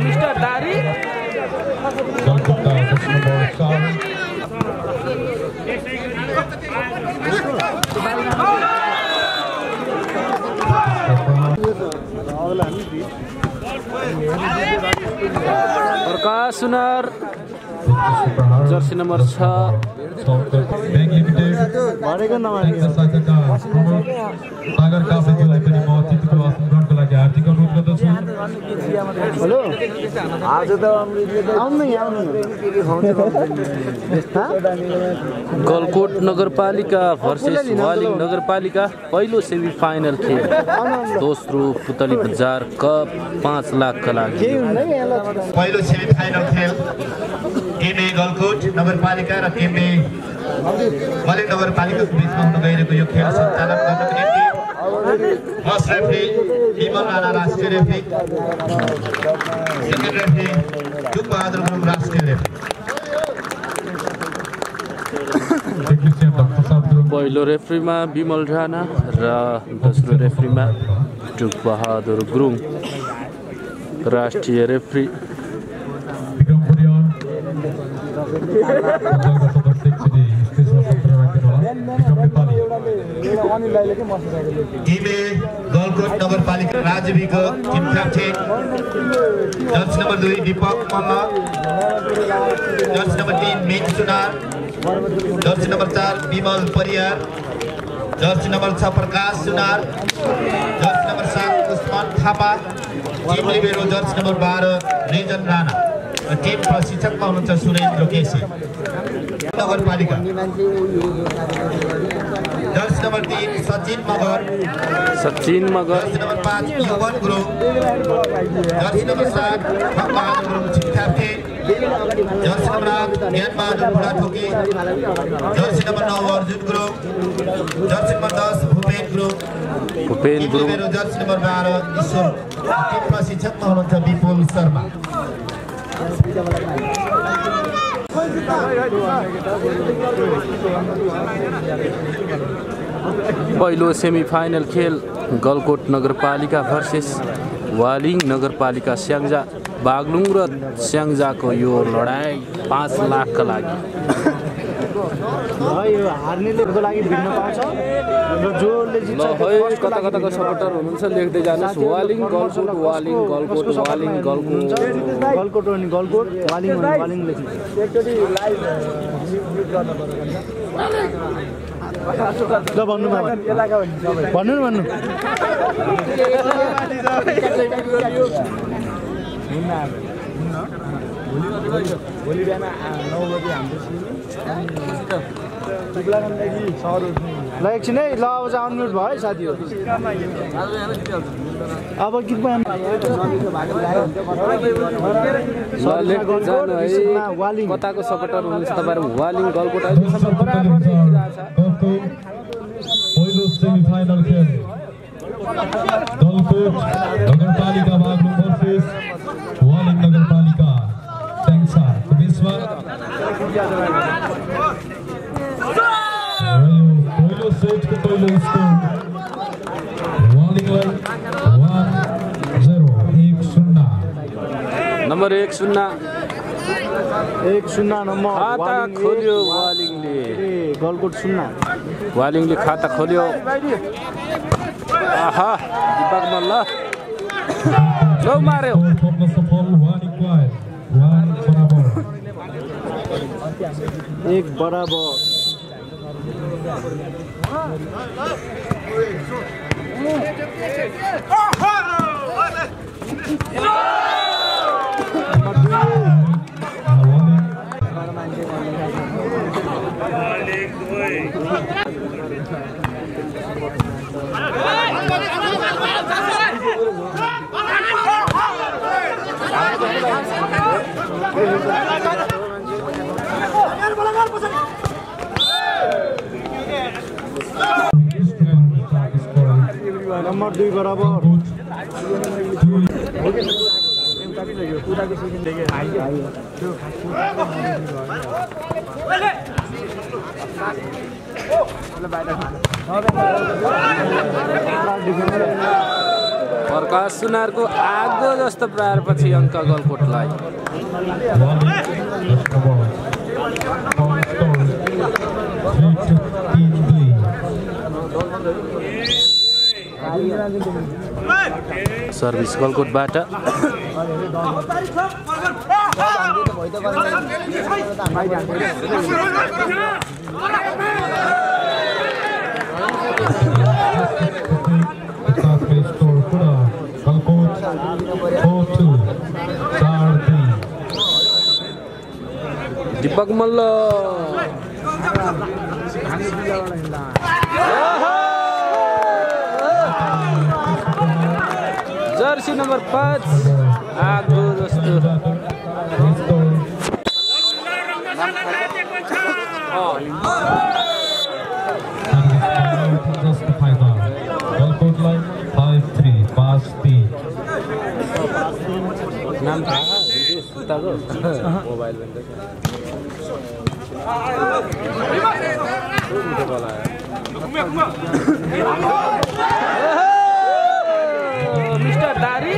Mister दारी प्रकाश Sunar Jersey number 6 सागर काफ्रेज्यूलाई पनि म चितुको आसनग्रहणको लागि हार्दिक अनुरोध गर्दछु। हेलो आज त आउनु गलकोट नगरपालिका भर्सेस वालिङ नगरपालिका पहिलो सेमी फाइनल खेल दोस्रो पुतली बजार कप 5 लाख का लागि पहिलो सेमी फाइनल खेल एमए गलकोट नगरपालिका र एमए वालिङ नगरपालिकाको बीचमा हुन गइरहेको यो खेल सञ्चालन गर्नको निम्ति फर्स्ट रेफ्री विमल राणा राष्ट्रिय रेफ्री, सेकेन्ड रेफ्री जुगबहादुर गुरुङ राष्ट्रिय रेफ्री। पहिलो रेफ्रीमा विमल राणा र दोस्रो रेफ्रीमा जुगबहादुर गुरुङ राष्ट्रिय रेफ्री। टिमले गलकोट नगरपालिका राजवीको team captain jersey number 2 Deepak Malla, jersey number 3 Megh Sunar, jersey number 4 Bimal Pariyar, jersey number 6 Prakash Sunar, jersey number 7 Usman Thapa, team libero jersey number 12 Rijan Rana, team प्रशिक्षकमा हुनुहुन्छ सुरेन्द्र केसी। नगरपालिका jersey number 3 Sachin Magar, jersey number 5 Yuvan Gurung, jersey number 7 Khambahadur Gurung captain, jersey number 8 Gyanbahadur Budhathoki, jersey number 9 Arjun Gurung, jersey number 10 Bhupen Gurung, jersey number 12 ईश्वर। Team प्रशिक्षकमा हुनुहुन्छ विपुल शर्मा। पहिलो semi final खेल गलकोट नगरपालिका versus Waling नगरपालिका स्याङ्जा। बागलुङ र स्याङ्जाको यो लडाई 5 लाख का लागि। हार्नेको लागि भिड्न पाउँछ र जोले जित्छ कता कताको सपोर्टर हुनुहुन्छ लेख्दै जानुहोस्। वालिङ गलकोट, वालिङ गलकोट, वालिङ गलकोट, गलकोट अनि गलकोट, वालिङ अनि वालिङ लेख्नु। एकचोटी लाइभ म्युट गर्न पर्यो ल भन्नु भन्नु भोलि बिहान 9 बजे हाम्रो ल एकछिन है। ल अब चाहिँ अनम्युट भयो है साथीहरू। अब गीत कताको सपोर्टर हुनुहुन्छ तपाईँहरू? वालिङ गलकोट पहिलो सेमी फाइनल खेल गलकोट नगरपालिका बागलुङ भर्सेस वालिङ नगरपालिका स्याङ्जा बिचमा पहिलो सेटको पहिलो स्कोर वालिङलाई 1-0 नम्बर 1-0 नम्बर खाता खोल्यो वालिङले। गलकोट 0 वालिङले खाता खोल्यो। आहा दीपक मल्ल जो मार्यो। एक बराबर। नंबर 2 बराबर। प्रकाश सुनारको आगो जस्तो प्रहारपछि अङ्क गलकोटलाई। सर्भिस गलकोटबाट दीपक मल्ल जर्सी नम्बर 5 आगो जस्तो नाम थाहा सुताको मोबाइल मिस्टर दारी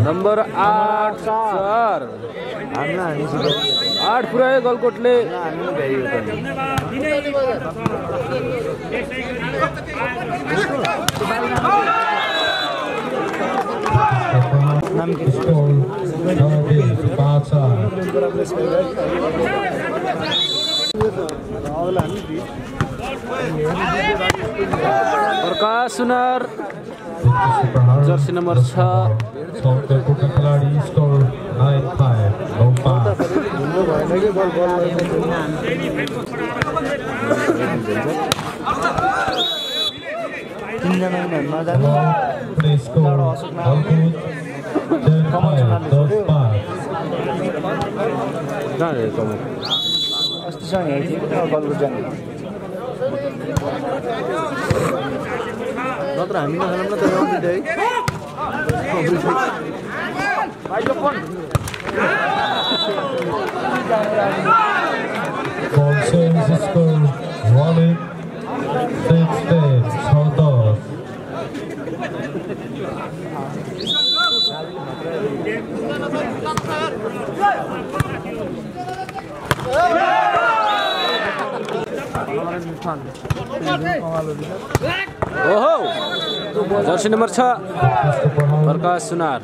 नम्बर 8 पुऱ्यायो गलकोटले। प्रकाश सुनार जर्सी नम्बर 6 खिलाडी स्कोर 9-5 नत्र हामी नखेल्न त आउँदै ओहो जर्सी नम्बर 6 प्रकाश सुनार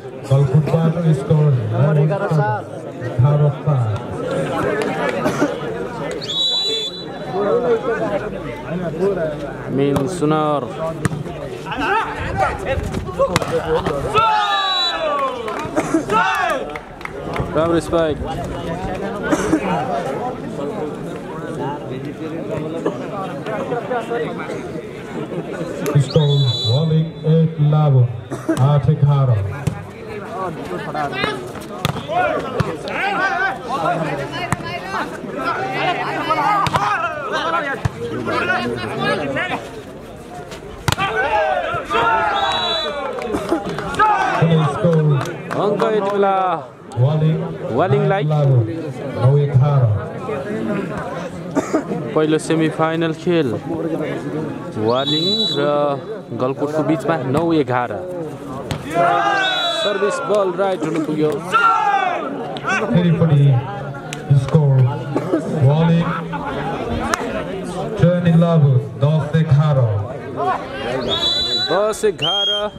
मेन सुनार राम स्पाइक Pistol rolling 8-11 8-11 अङ्क यति बेला वालिङलाई पहिलो सेमिफाइनल खेल वालिङ र गलकोटको बीचमा 9-11 सर्भिस बल राइट हुनु पुग्यो। फेरि पनि score Waling 10-11 10-11 10-11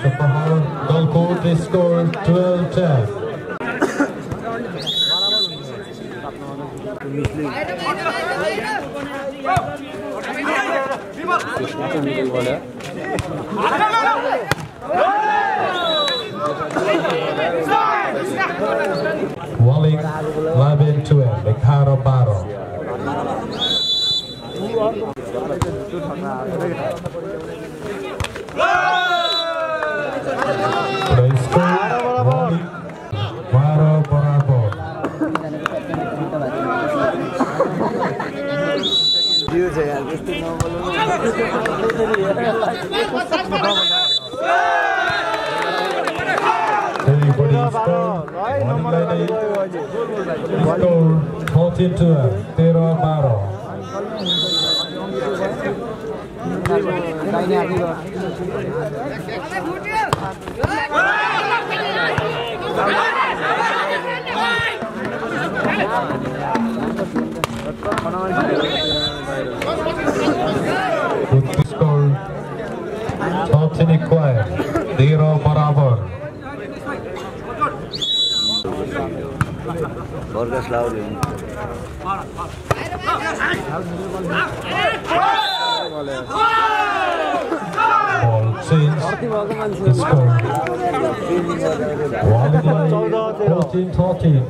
the Pahar Golkot score 12-10. Walling 11-12, Ekaro Baro. Walling Baro Barabo. Everybody score 14-12, Tero Baro. Score 14-12, Tero Barabar. Borgas loud. Ball change. Score 14-13.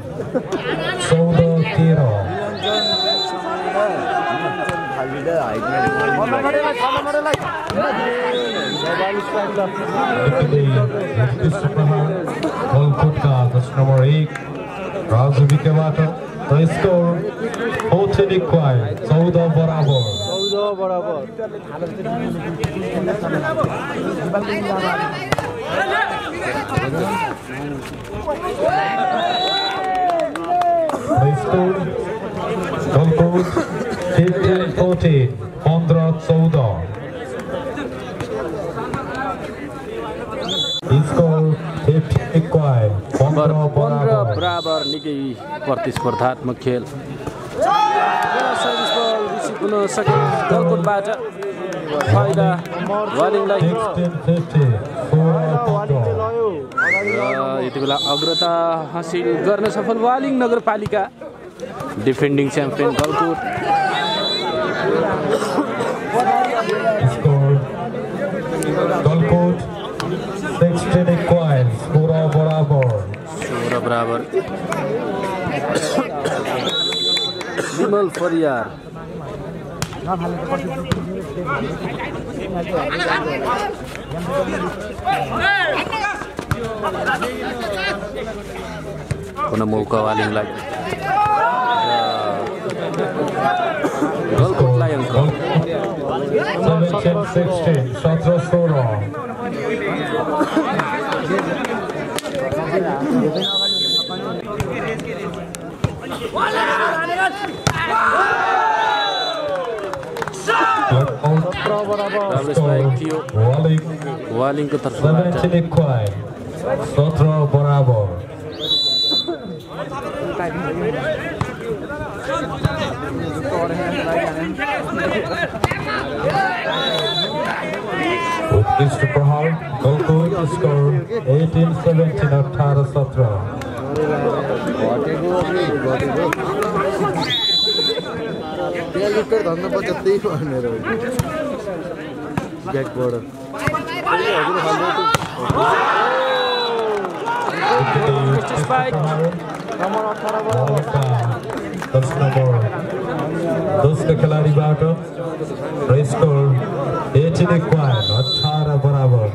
Soda Tero. Golkot का number 8 Raju Bikebato. The score 14-12, 14 बराबर. The score Golkot 15-14, 15-14. Score 15-12, 15 बराबर निकै प्रतिस्पर्धात्मक खेल service बल receive हुन सके गलकोटबाट फाइदा वालिङलाई यति बेला अग्रता हासिल गर्न सफल वालिङ नगरपालिका डिफेन्डिङ च्याम्पियन गलकोट Golkot 16-12, 16 बराबर. विमल परियार पुनः मौका वालिङलाई गलकोटलाई अङ्क 17-16, 17-16. वालिङको तर्फबाट 17-12, 17 बराबर. Utkrist Prahar, Golkot score 18-17, 18-17. दोस्रो खेलाडीबाट स्कोर 18-12, 18 बराबर.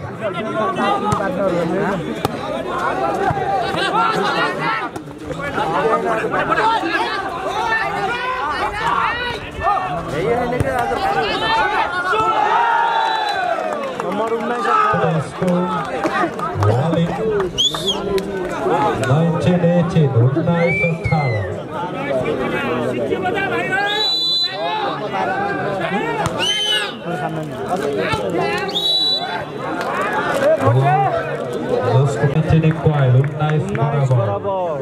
Walling 19-18, 19-18. Dos competindo com a Nice Barabar.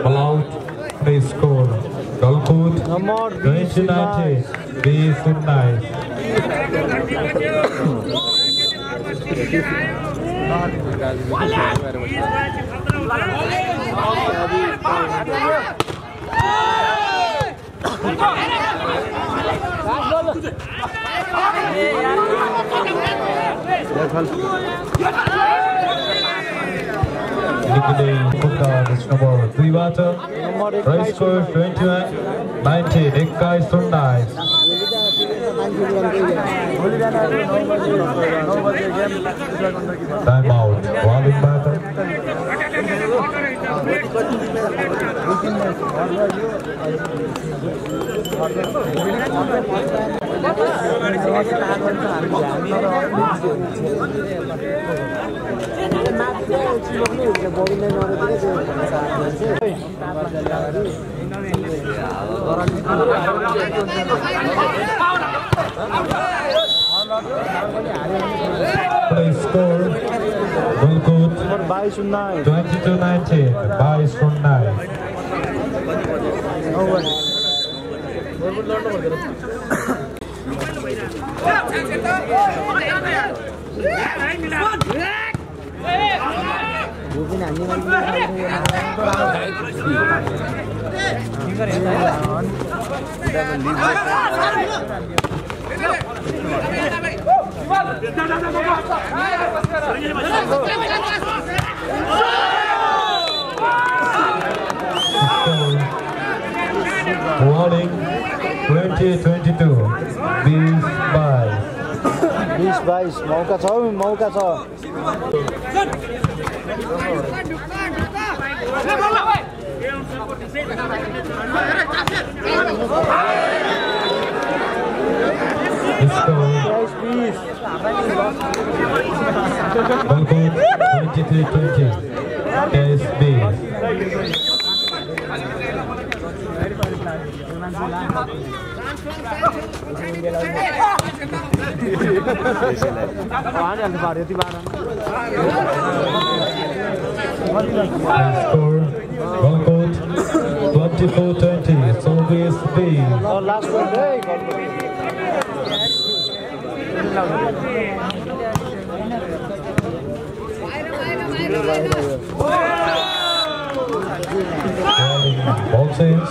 Allowed play score Golkut Number 2019 B Sunday. Number 3 water. Price score 21-19. Ekkai Sunday. Time out. Walling battle. Play score Golkut 22-19 by Sunday. Warning 2022 20-22 मौका छ Golkut 23-20 SB. Score Golkut 24-20 Service B. Last one day. Boxes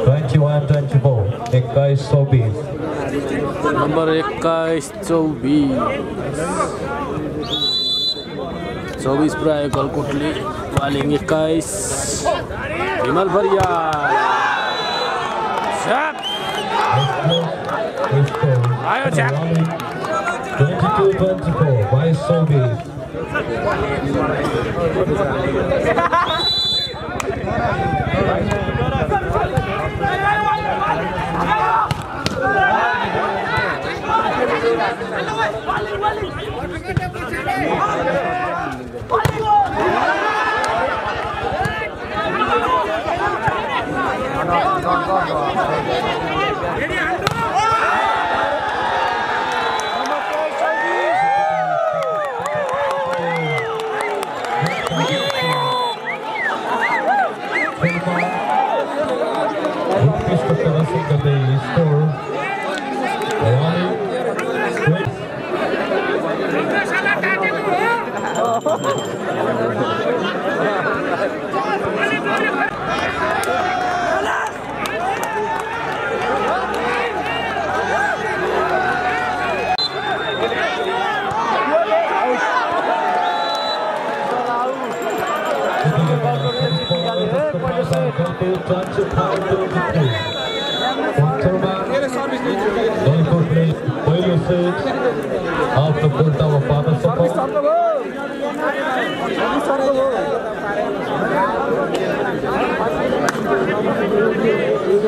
21-24 Ekkai Sobis. Number 21-24 पुऱ्यायो गलकोटले। वालिङ 21 हिमल भरिया आयो 22-24 by Sobis.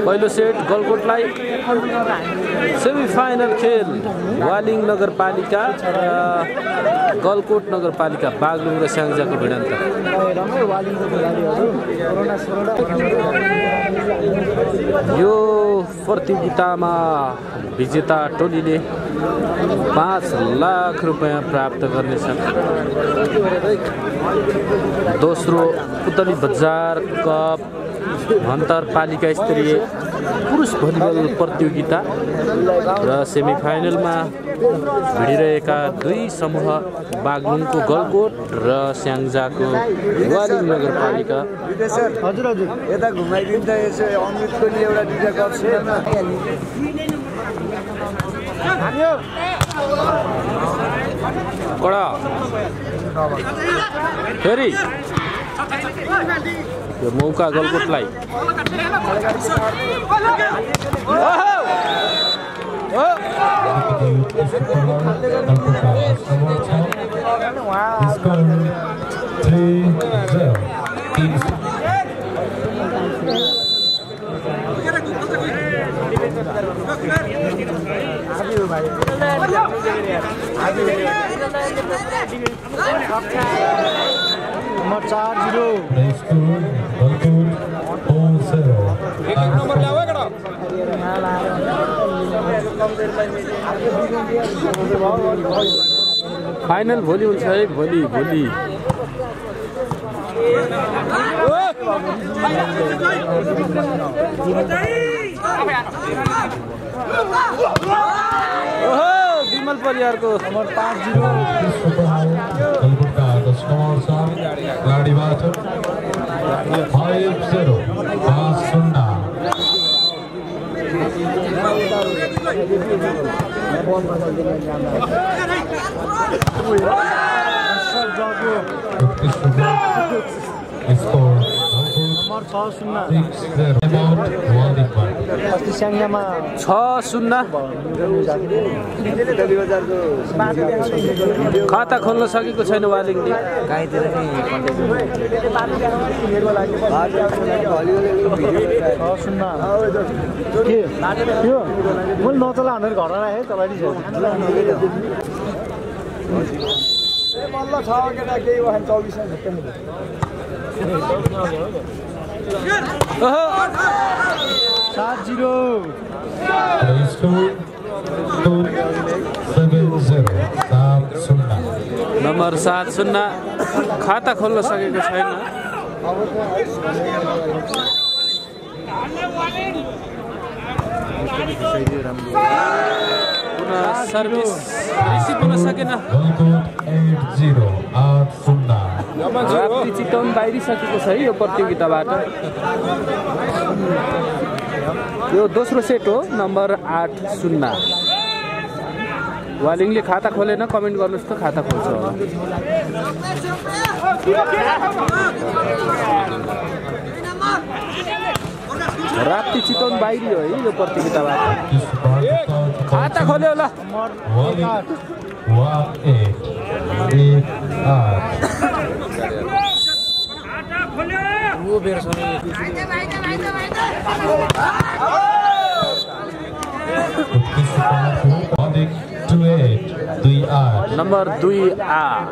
पहिलो set गलकोटलाई। Semifinal खेल वालिङ नगरपालिका गलकोट नगरपालिका बागलुङ र स्याङ्जाको भिडन्त। यो प्रतियोगितामा विजेता टोलीले 5 लाख रुपैयाँ प्राप्त गर्नेछन्। दोस्रो पुतली बजार कप अन्तरपालिका स्तरीय पुरुष भलिबल प्रतियोगिता र सेमिफाइनलमा भिडिरहेका दुई समूह बागलुङको गलकोट र स्याङ्जाको वालिङ नगरपालिका। हजुर हजुर यता घुमाइदिन्छ यसो अमृतको नि एउटा दुईटा कप छ कडा फेरि यो मौका गलकोटलाई। नम्बर 4-0 फाइनल भोलि हुन्छ है, भोलि विमल परियारको नम्बर 5-0 गाडीबाट 5-0 स्याङ्जामा 6-0 खाता खोल्न सकेको छैन वालिङले। मैले नचला भनेर घर राखेँ चलाइदिन्छ मल्ल 6 केटा केही वान 24 नम्बर 7-0 खाता खोल्न सकेको छैन। पुनः सर्भिस रिसिभ हुन सकेन। चितवन बाहिरिसकेको छ है यो प्रतियोगिताबाट। यो दोस्रो सेट हो, नम्बर 8-0। वालिङले खाता खोलेन, कमेन्ट गर्नुहोस् त खाता खोल्छ होला। राप्ती चितवन बाहिरी हो है यो प्रतियोगिताबाट। खाता खोल्यो होला। नम्बर 2-8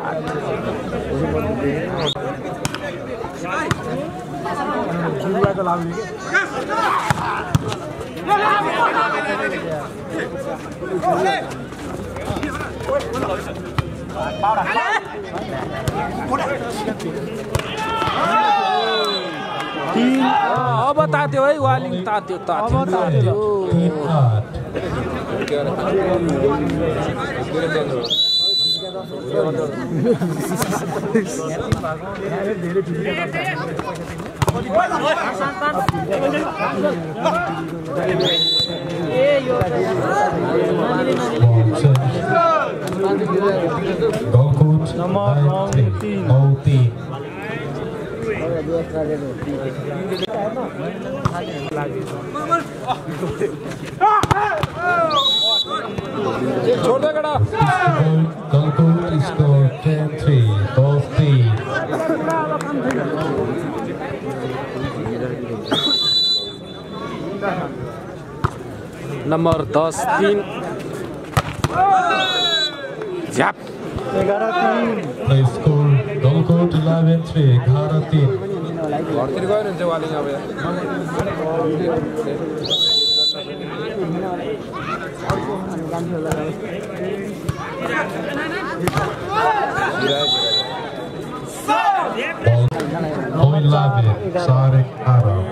अब तात्यो है वालिङ, तात्यो। नम्बर 9-3 छोड़ दे कड़ा। नम्बर 10-3 झ्याप 11-3 गलकोट 11-3 11-3 घरतिर गयो भने चाहिँ वालिङ अब Sarek Arab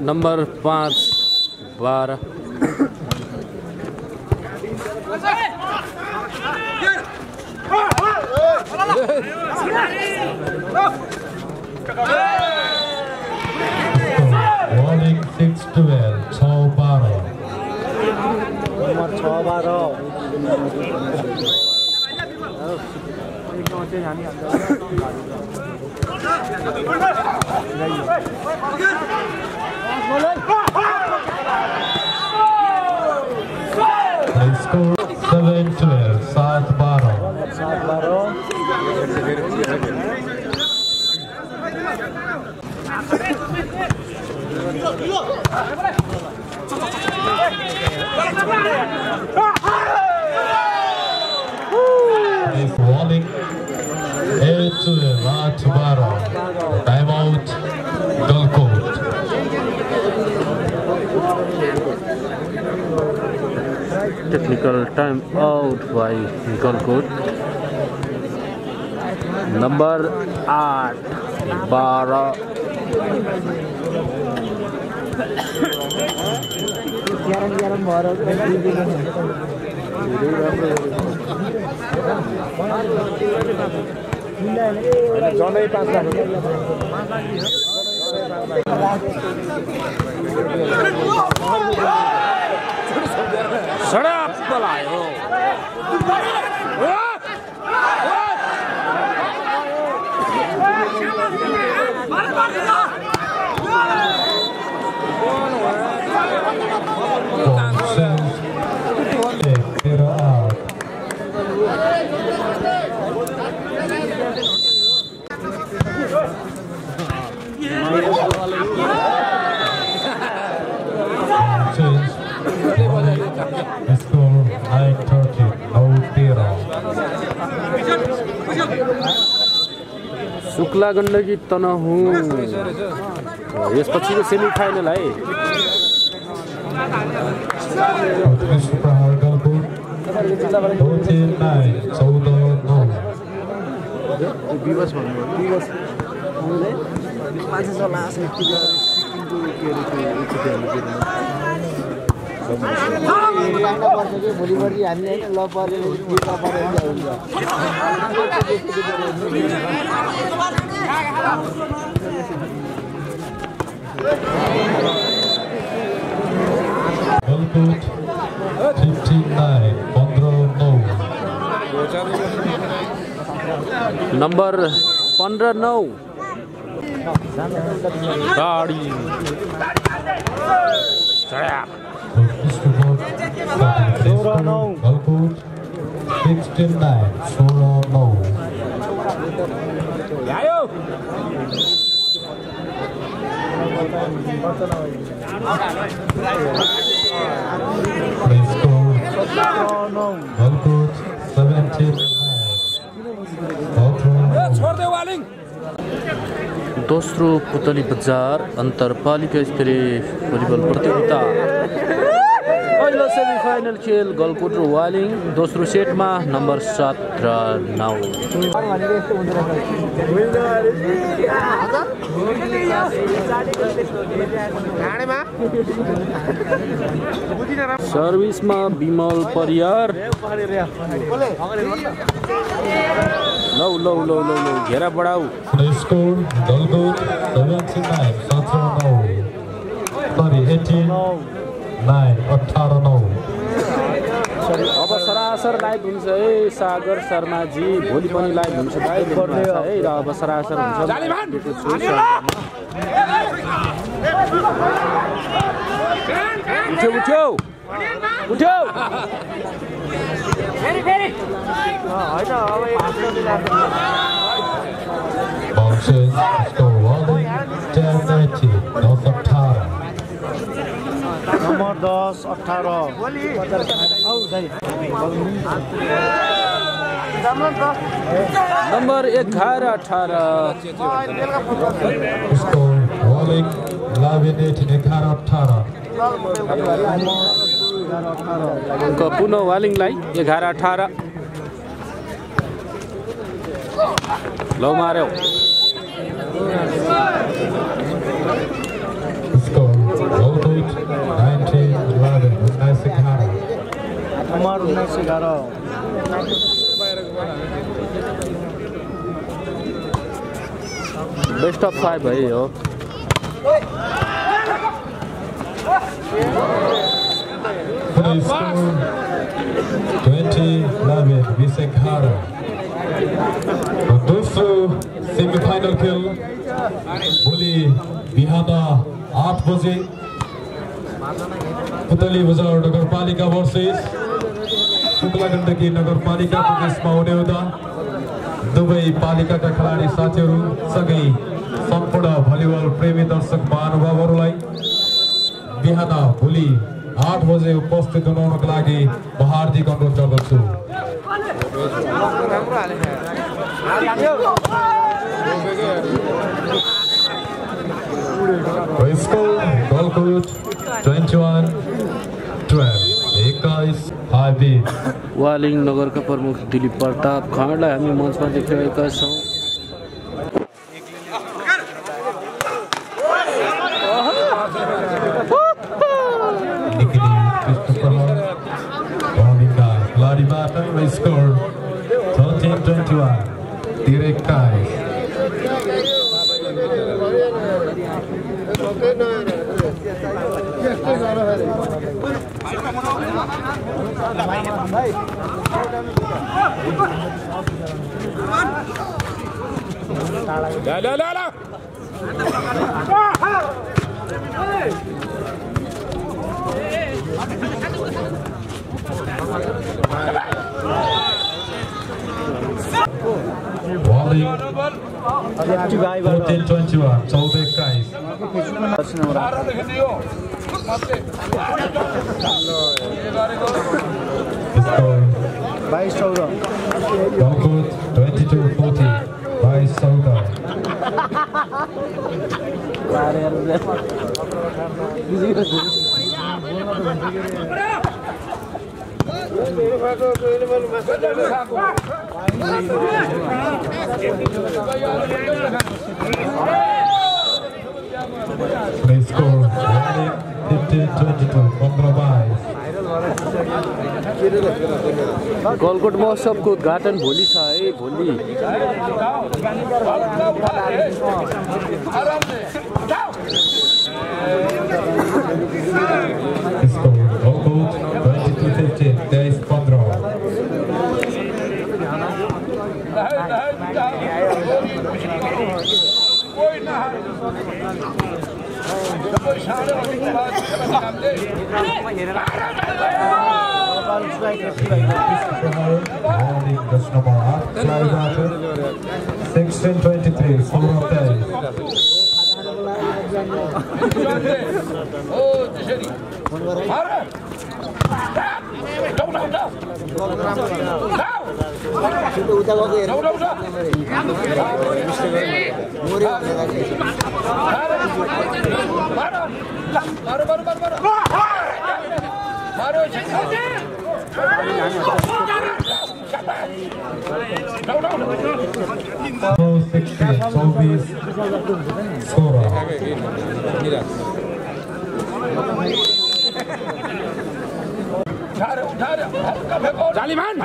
number 5-12 Rolling 6-12, 6-12. Number 6-12 They score 7-12, 7-12. 7-12 Is rolling 8-12, 8-12. Timeout, Gulcourt. Technical time out by Gulcourt. Number 8-12 जनै 5 लाख सडा पलायो शुक्ला गण्डकी तनहुँ यसपछिको सेमी फाइनल है भोलिपल्ट हामीले ल पऱ्यो नंबर 15-9 गाडी चढ्या 16-9. दोस्रो पुतली बजार अन्तरपालिका स्तरीय भलिबल प्रतियोगिता पहिलो सेमिफाइनल खेल गलकोट र वालिङ दोस्रो सेटमा नम्बर 17-9 सर्भिसमा विमल परियार लौ लौ लौ लौ लौ घेरा बढाऊ Score Gulcourt 79, 18-9. अब सरासर लाइभ हुन्छ है सागर शर्माजी भोलि पनि लाइभ हुन्छ है र अब सरासर हुन्छ उठ्यो उठ्यो उठ्यो Bounces, score Walling, 10-90, North of Tara. Number 10 18 number 11-18 Score Walling, 11-18, अङ्क पुनः वालिङलाई 11-18 लौ मार्यो Score Walling, 19-11, 19-11. Number 19-11 best of 5 भयो हो Final score 20-11, Visekhara. दोस्रो सेमिफाइनल खेल भोलि बिहान 8 बजे पुतली बजार नगरपालिका वर्सेस शुक्ला गण्डकी नगरपालिका प्रदेशमा हुने हुँदा दुवै पालिकाका खेलाडी साथीहरू सँगै सम्पूर्ण भलिबल प्रेमी दर्शक महानुभावहरूलाई बिहान भोलि 8 बजे उपस्थित हुनको लागि म हार्दिक अनुरोध गर्दछु Score Golkut 21-12 वालिङ नगरका प्रमुख दिलीप प्रताप खँडलाई हामी मञ्चमा देखिरहेका छौँ Score 13-21 direct ties. La. Walling 14-21, 14 guys. Score 22-14 Golkut 22-40 by Sauda. They score 15-22 compromise. Galkot महोत्सवको उद्घाटन भोलि छ है भोलि Score Golkut 22-15 10 control. That's number 16-23, 4-10. Jaliman!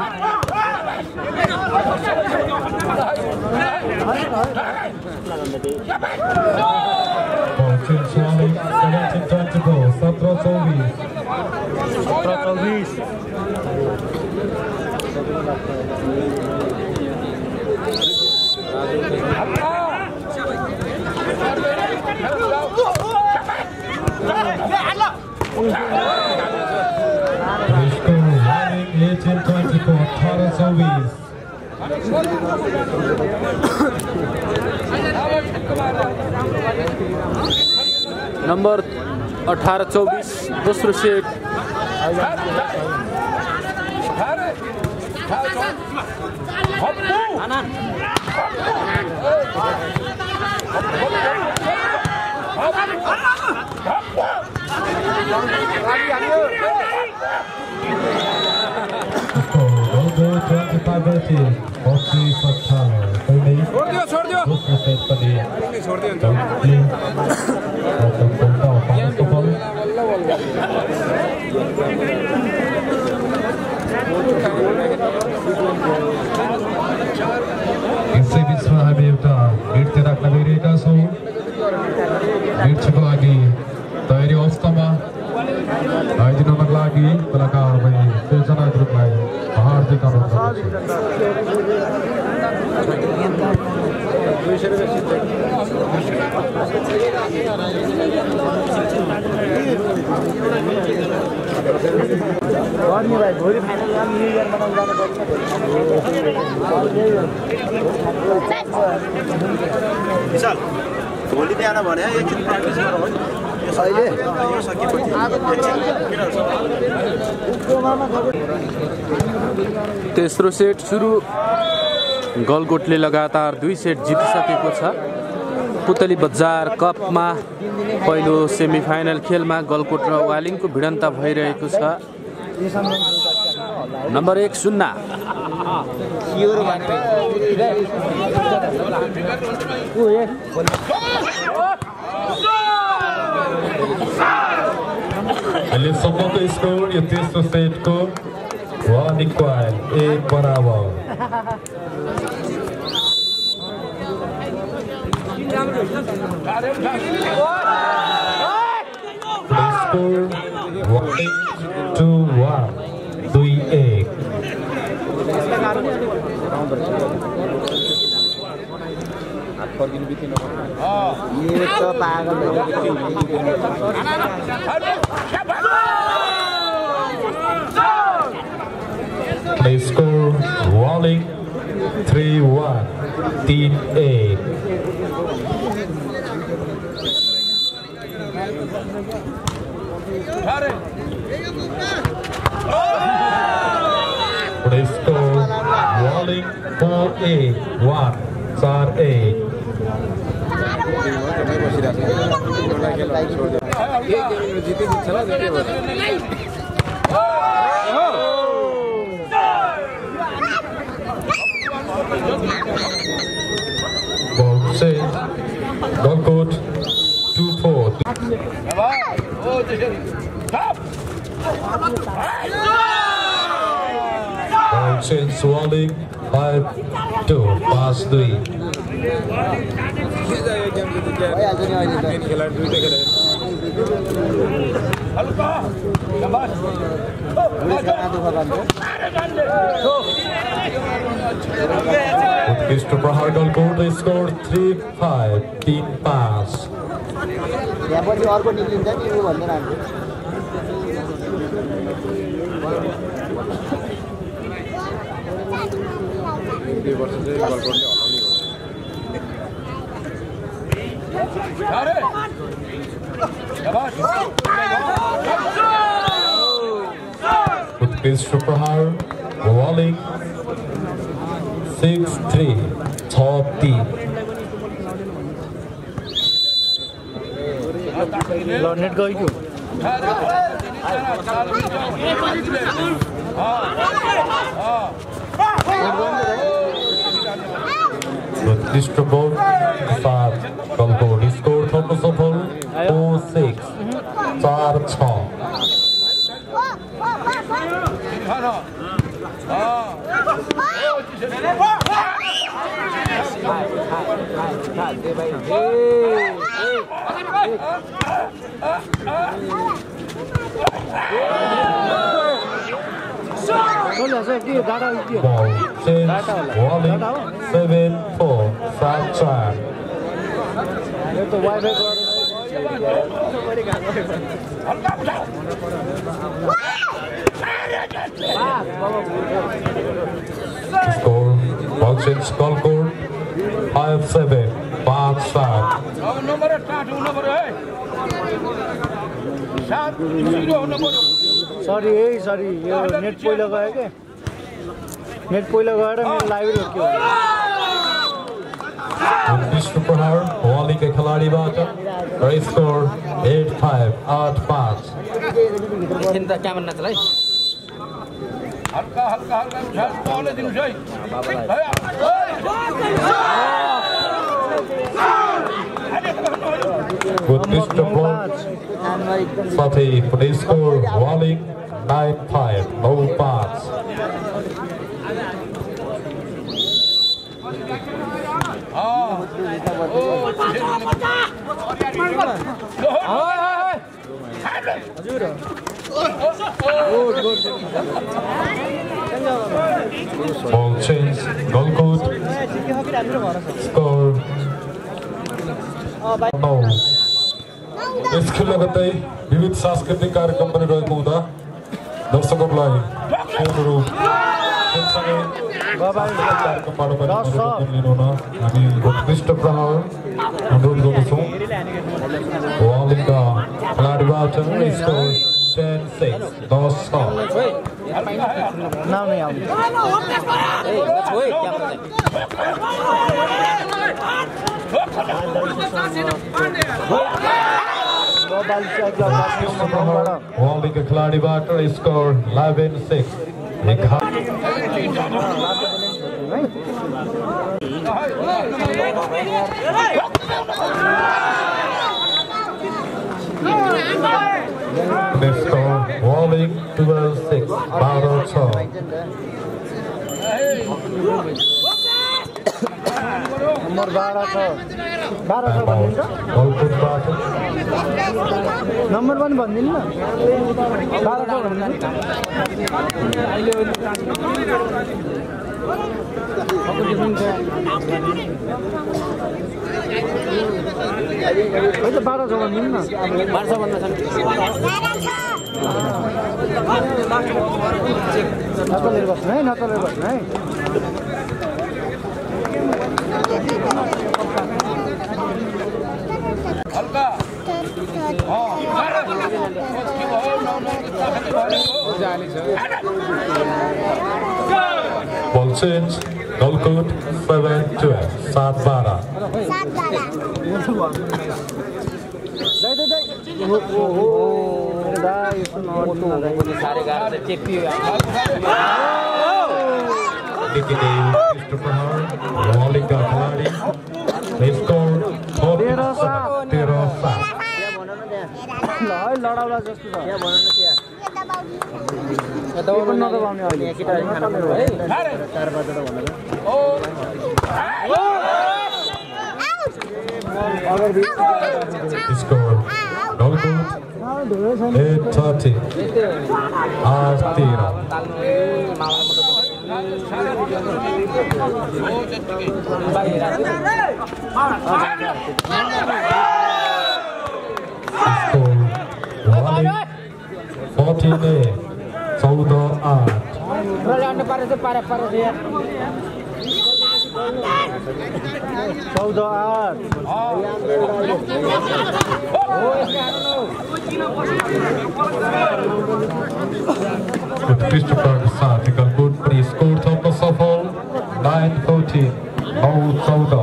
Number 18-24 दोस्रो सेट। यसै बिचमा हामी एउटा नृत्य राख्न गइरहेका छौँ। नृत्यको लागि तयारी अवस्थामा आइदिनुको लागि कलाकारलाई योजना ग्रुपलाई हार्दिक अनुरोध गर्दछु। भाइ भोलि फाइनलमा न्यु इयर मनाउन जानुपर्छ। विशाल भोलि बिहान भने एकछिन प्र्याक्टिस गरौँ है। अहिले यो सकेपछि तेस्रो सेट सुरु। गलकोटले लगातार 2 सेट जितिसकेको छ। पुतली बजार कपमा पहिलो सेमिफाइनल खेलमा गलकोट र वालिङको भिडन्त भइरहेको छ। नम्बर 1-0। अहिलेसम्मको स्कोर यो तेस्रो सेटको 1 बराबर। Score 1-2-1 2-1। Play score Walling 3-1 3-8. Play score Walling 4-8 4-8. Ball set. Gulcote 2-4. Ball set. Walling 5-2 pass 3. Mr. Prahar Gulcote scored 3-5 team pass. यहाँपछि अर्को निक्लिन्छ नि यो भन्दैन हामी। With Mr. Prahar Walling 6-3 top team. Net गयो With Mr. Ball 5 Gulcote scored Thomas of 4-6 4-6. Ball change Walling 7-4 5-4. Score Ball change Golkot 5-7 5-7. Sorry यो net पहिला गयो के नेट पहिला गएर मेरो लाइभ रोक्यो विष्णु प्रहार वालीका खेलाडीबाट स्कोर 8-5 8-5. चिन्ता क्यामेरा नचलाइ हल्का बलले दिनुस् है With Mr. Block, Fatih for the score, Walling 9-5, no pass. Ball change, Golkot, score no. यस खेल लगत्तै विविध सांस्कृतिक कार्यक्रम पनि रहेको हुँदा दर्शकहरूलाई खेलहरू खेलसँगै कार्यक्रमबाट पनि मनोरञ्जन लिनुहुन हामी उत्कृष्ट प्रहार अनुरोध गर्दछौँ वालीका खेलाडीबाट स्कोर 10-6 10-6. नाम नहीं आउँछ वालीका खेलाडीबाट स्कोर 11-6 score Walling 12-6 12-6. नम्बर 12 छ 12 छ भनिन्छ Golkotबाट नम्बर पनि भन्दिनु न 12 छ भनिन्छ अहिले 12 छ भनिदिनु न 12 छ भन्न छ नचलेर बस्नु है नचलेर बस्नु है हल्का Ball change Golkot 7-12 7-12. Waलीका खेलाडी स्कोर 13-7. लडाउला जस्तो छ यहाँ भन न त्यहाँ यता पनि नदबाउने अहिले केटाहरु खानु है 4 बजे त भनेर Score Golkot 8-30 8-13. Walling 14-14-8. With Christopher Sati Golkot scored on the shuffle 9-14 no Sauda.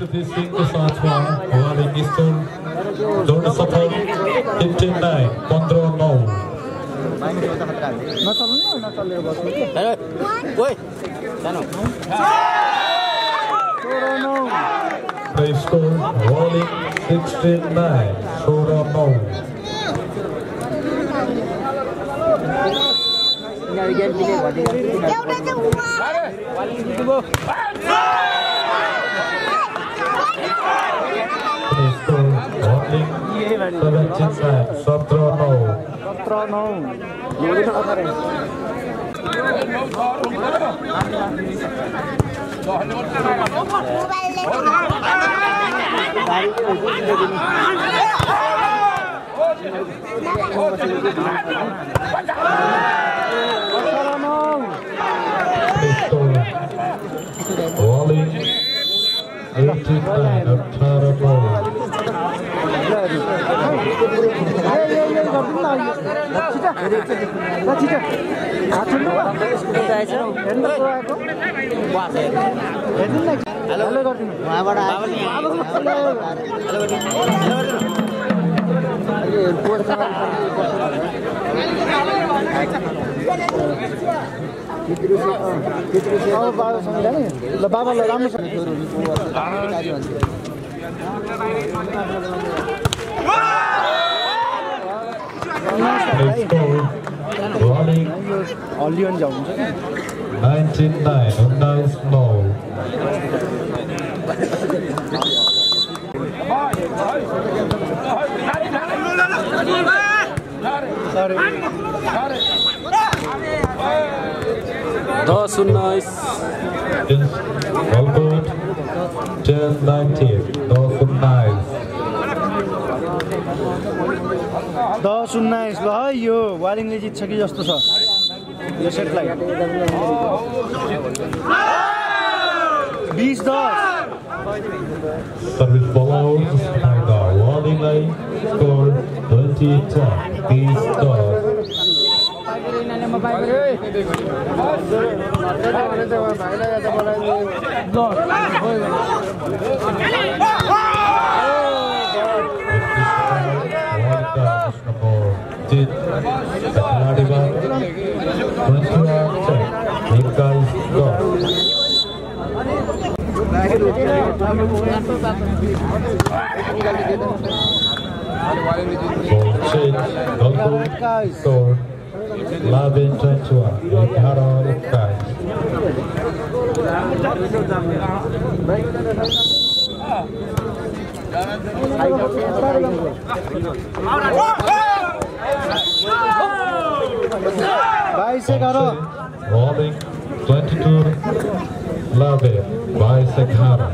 Facing the Satwa, Walling is soon. Don't suffer 15-9 15-9. नचलेर बस्नु के ओइ जानु They score Walling 16-9 16-9. Rolling 89 of Tarapol. बाबालाई राम्रोसँग Rolling 99 of Nice Snow. दस 19 All good. 10-19. 10-19 ल है यो वालिङले जित्छ कि जस्तो छ यो सेटलाई 20-10 Service ball out by the Walling line. Score 20-10. 20-10. Score 11-21. guys. Rolling 22-11 by Sekhara.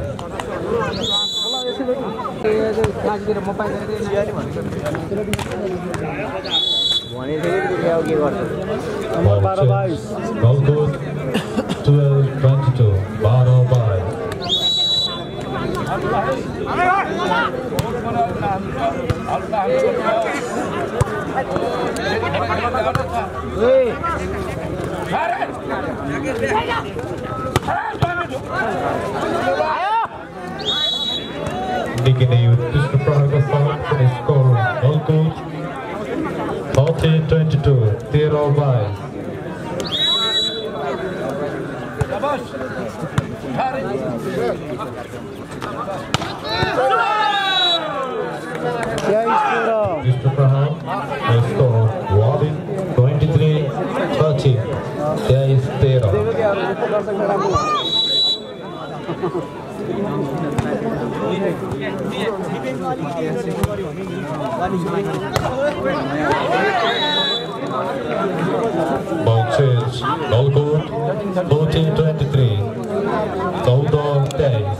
Golgood 12-22. Baro by. Beginning with Mr. Progress for the score. Golgood 14-22. Tiro by. Mr. Prahan has scored Walling 23-30. There is Tiro. Ball change. Golgood 14-23. Goldor Days.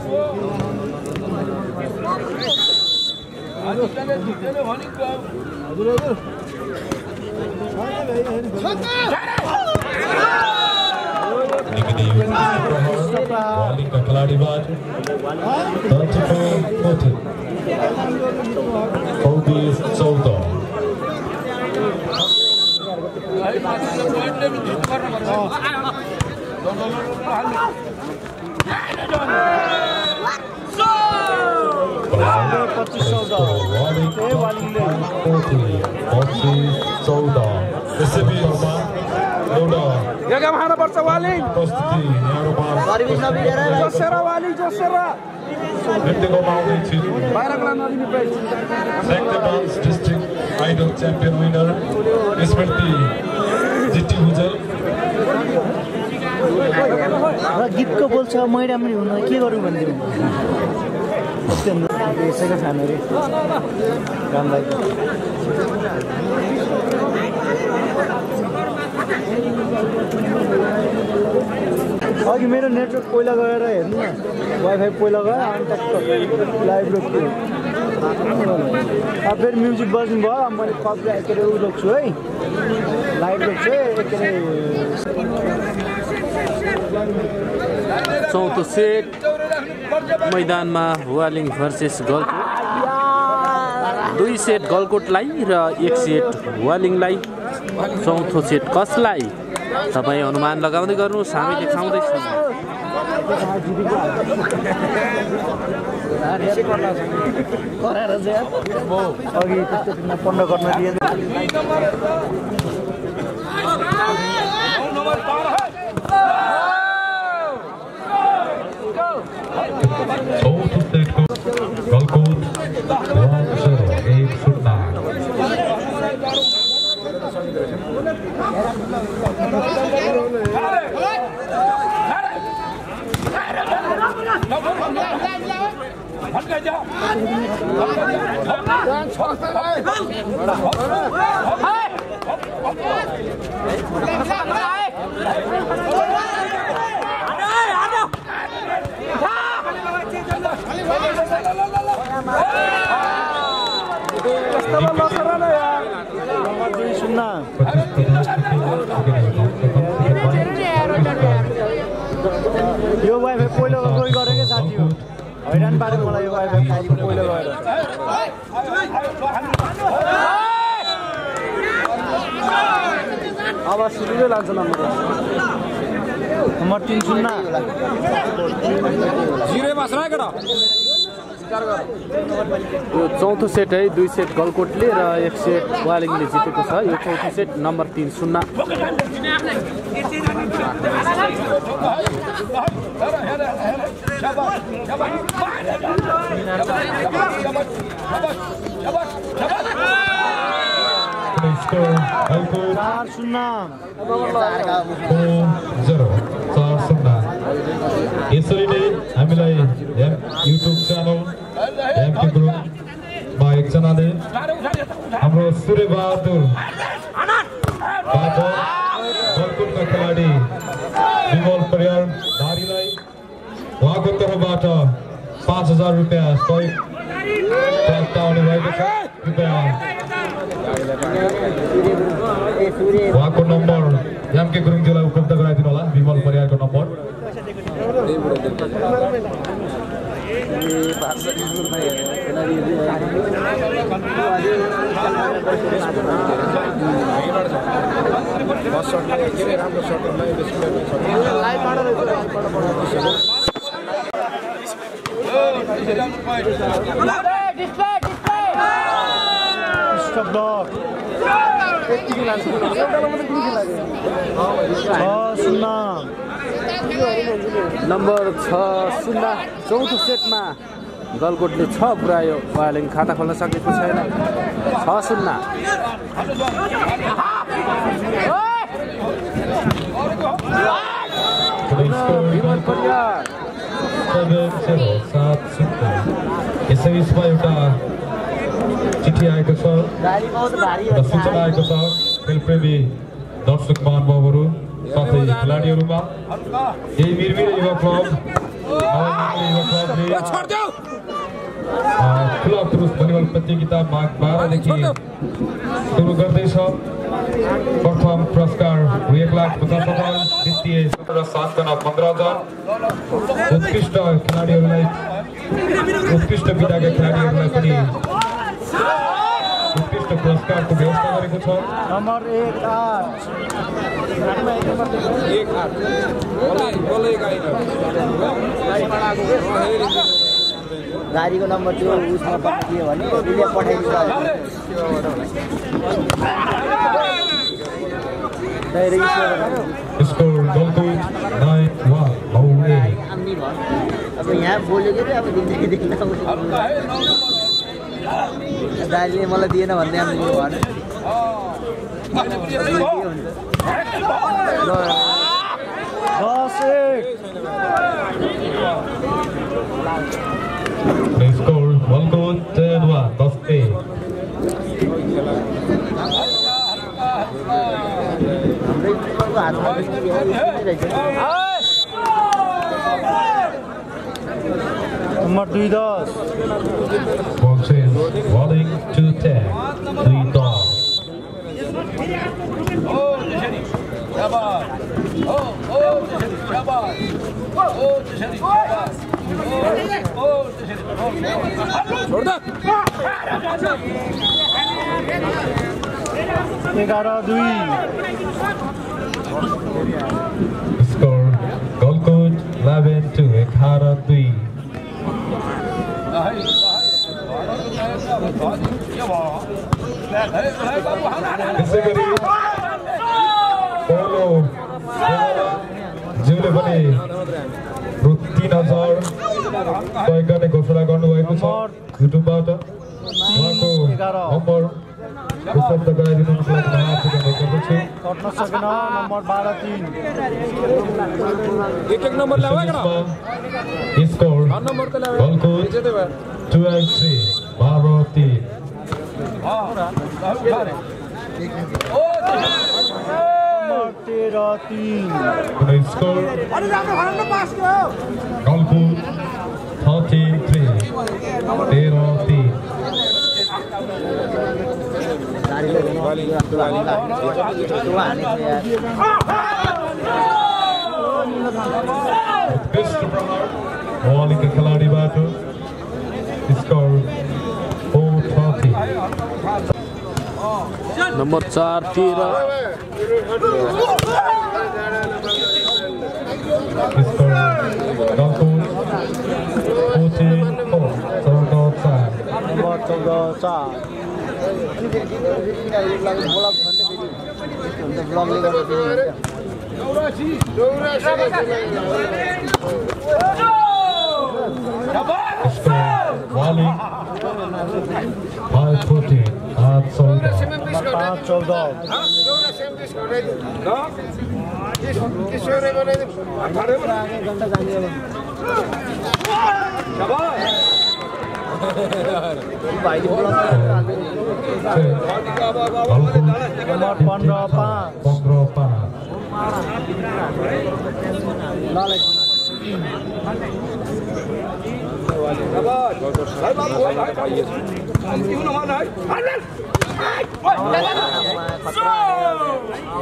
Walling का खिलाड़ी बाज 34-14. Kobe Soto. District Idol Champion winner Smriti Jitti Hujal. गीत को बोल्छ मै राम्री हुन के गरौँ भन्दिनु यसैको खानु रे रामलाई अघि मेरो नेटवर्क पहिला गएर हेर्नु न वाइफाई पहिला गयो अनि टक्क लाइभ रोक्छु अब फेरि म्युजिक बज्नु भयो अब मैले कपी के अरे रोक्छु है लाइभ रोक्छु है के अरे चौथो सेट मैदानमा वालिङ भर्सेस गलकोट 2 सेट गलकोटलाई र 1 सेट वालिङलाई चौथो सेट कसलाई तपाईँ अनुमान लगाउँदै गर्नुहोस् हामी देखाउँदैछौँ अघि त्यस्तो पन्ध्र गर्न दिएन यो वाइफाई पहिलो गई गरेकै साथी हो हैरान पारेको मलाई यो वाइफाई पहिलो गएर अब सुरुमै लान्छ नम्बर 3-0 यो चौथो सेट है 2 सेट गलकोटले र 1 सेट वालिङले जितेको छ यो चौथो सेट नम्बर 3-0 यसरी नै हामीलाई युट्युब च्यानल एमके ग्रुपमा एकजनाले हाम्रो सूर्यबहादुर गलकोटका खेलाडी विमल परियार धारीलाई उहाँको तर्फबाट 5000 रुपियाँ प्राप्त हुने भएको छ कृपया उहाँको नम्बर एमके गुरुङज्यूलाई उपलब्ध गराइदिनु होला विमल परियारको नम्बर नम्बर 6-0 चौथो सेटमा गलकोटले 6 पुर्यायो वालिङ खाता खोल्न सकेको छैन 6-0 विमल परियार यसैमा एउटा चिठी आएको छ सूचना आएको छ खेलप्रेमी दर्शक महानुभावहरू साथै खेलाडीहरूमा यही मिरमिरे युवा क्लबले खुला पुरुष भलिबल प्रतियोगिता माघ 12 देखि सुरु गर्दैछ प्रथम पुरस्कार 1,50,000 द्वितीय 7 जना 15,000 उत्कृष्ट खेलाडीहरूलाई उत्कृष्ट विधाका खेलाडीहरूलाई पनि उत्कृष्ट पुरस्कारको व्यवस्था गरेको छ नम्बर 1 गाडीको नम्बर त्यो उसमा पठाइदियो भने उसले पठाइदिन्छ अब यहाँ बोलेको चाहिँ अब दिन्छ दाइले मलाई दिएन भन्ने हाम्रो भन number 2-10 Ball change. Bowling to tag. 3-10. Score Golkut 11-11. त्यसै गरी पोलो ज्यूले पनि रु 3000 सहयोग गर्ने घोषणा गर्नुभएको छ युट्युबबाट उहाँको नम्बर उपलब्ध गराइदिनुको लागि धन्यवाद गर्दछु। कट्न सकेन नम्बर 12-3 एक नम्बर ल्याउ score Golkut 12-3 12-3 Score Golkut 33 13-3 Bowling के खिलाडीबाट score 4-30 number 4-13 Score Golkut 14-4 14-4 number 14 Bowling 5-14 8-14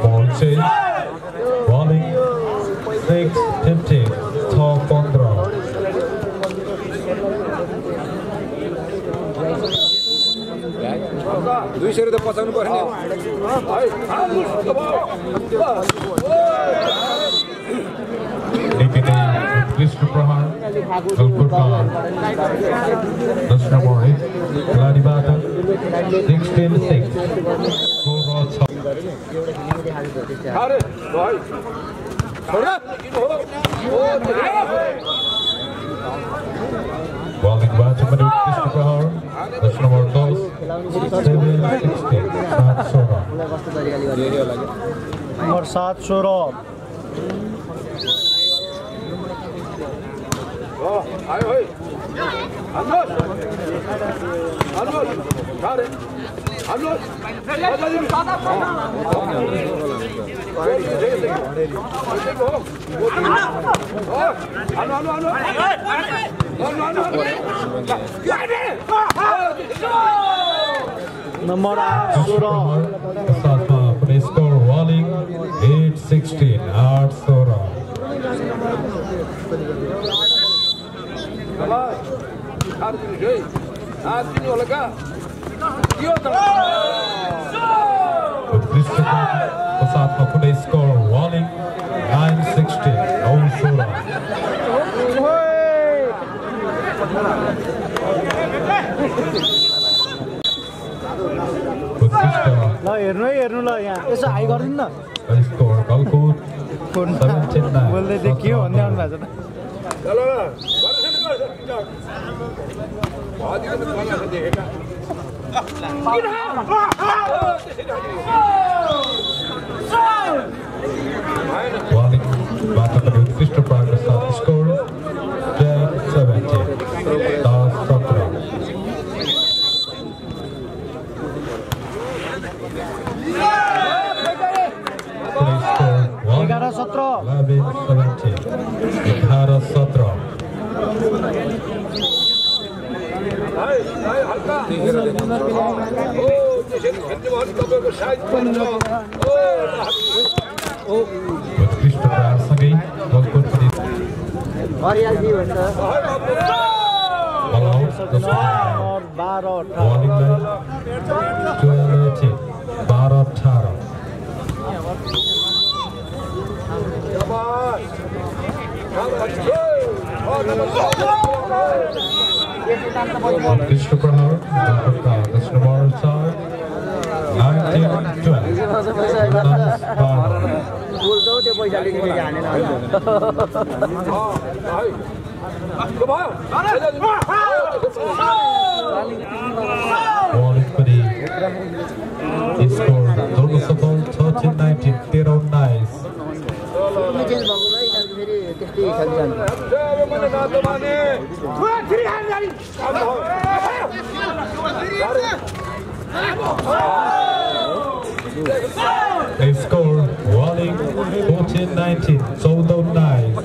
Ball change. Bowling 6-15 top 15 200 रुपैयाँ पचाउनु पर्ने Mr. Prahan Golkut का 10 नंबर है खिलाड़ी बात 16-6 अरे भाई छोड़ा Bowling back to Mr. Prahan 10 number 10 7-16 7-16 number 7 Saurabh आयो है अनुज सारे अनुज नम्बर 8 सौरभ साथमा अपने स्कोर बॉलिंग 8-16 8-16 साथमा अपने स्कोर बॉलिंग 9-16 9-16 ल हेर्नु ल यहाँ यसो हाई गरिदिनु न स्कोर Golkut 17-9 बोल्दै देखियो भन्दै आउनु भएको Bowling back up with Mr. Prahan score 10-17 11-17 11-17 11-17 उत्कृष्ट प्रयाससँगै गलकोट पनि उत्कृष्ट प्रहार गलकोटका 10 number 4 They score Walling 14-19, sold out 9.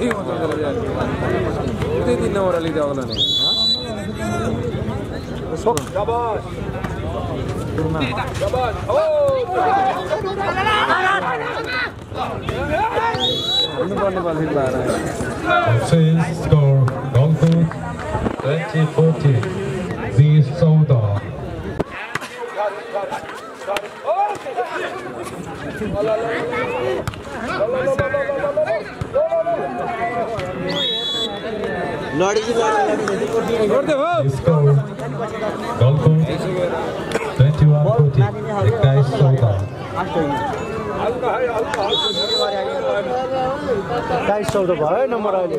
Says score Gulfport 20-14. These sold out. Score Gulfport 21-14. The guys sold out. Guys sold out है नंबर अहिले नंबर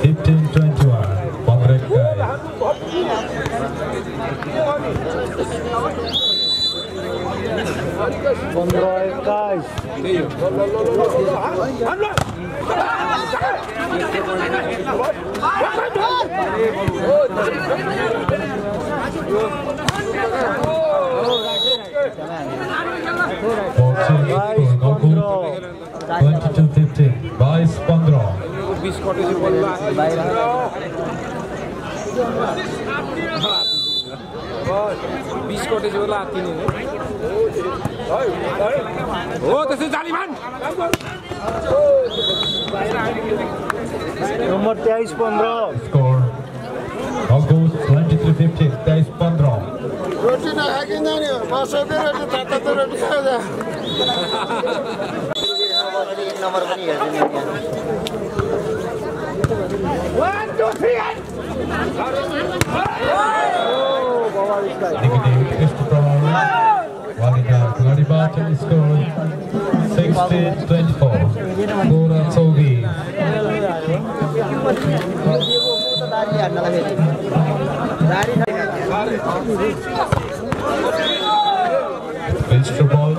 23-15 Score August 23-15. 23-15. रोटी नखाइकन नि मासु रोटी तातो रोटी खाएर नम्बर पनि हेर्नु 1 2 3 score 16-24. Gora Sogi. Extra ball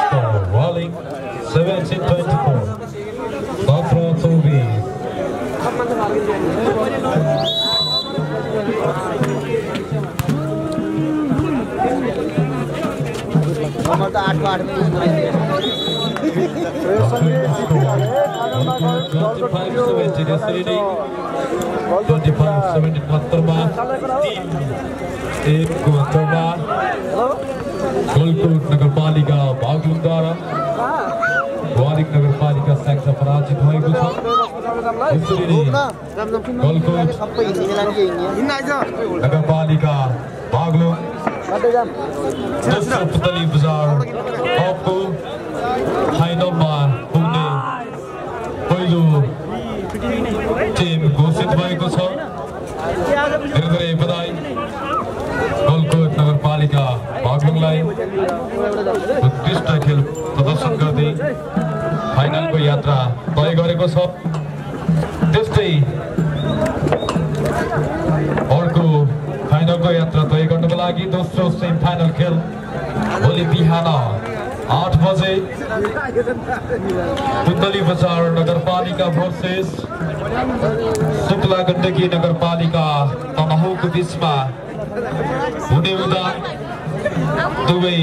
score Walling 17-24. Gora Sogi. Number त 8 को 8 गलकोट नगरपालिका बागलुङद्वारा वालिङ नगरपालिका संघ पराजित भएको छ। गलकोट नगरपालिका बागलुङ दोस्रो पुतली बजार कपको फाइनलमा पुग्ने पहिलो टिम घोषित भएको छ। धेरै धेरै बधाई गलकोट नगरपालिका बागलुङलाई उत्कृष्ट खेल प्रदर्शन गर्दै फाइनलको यात्रा तय गरेको छ। त्यस्तै अर्को फाइनलको यात्रा तय गर्नको लागि दोस्रो सेमी फाइनल खेल भोलि बिहान 8 बजे पुतली बजार नगरपालिका भर्सेस शुक्ला गण्डकी नगरपालिका तनहुको बीचमा हुने हुँदा दुवै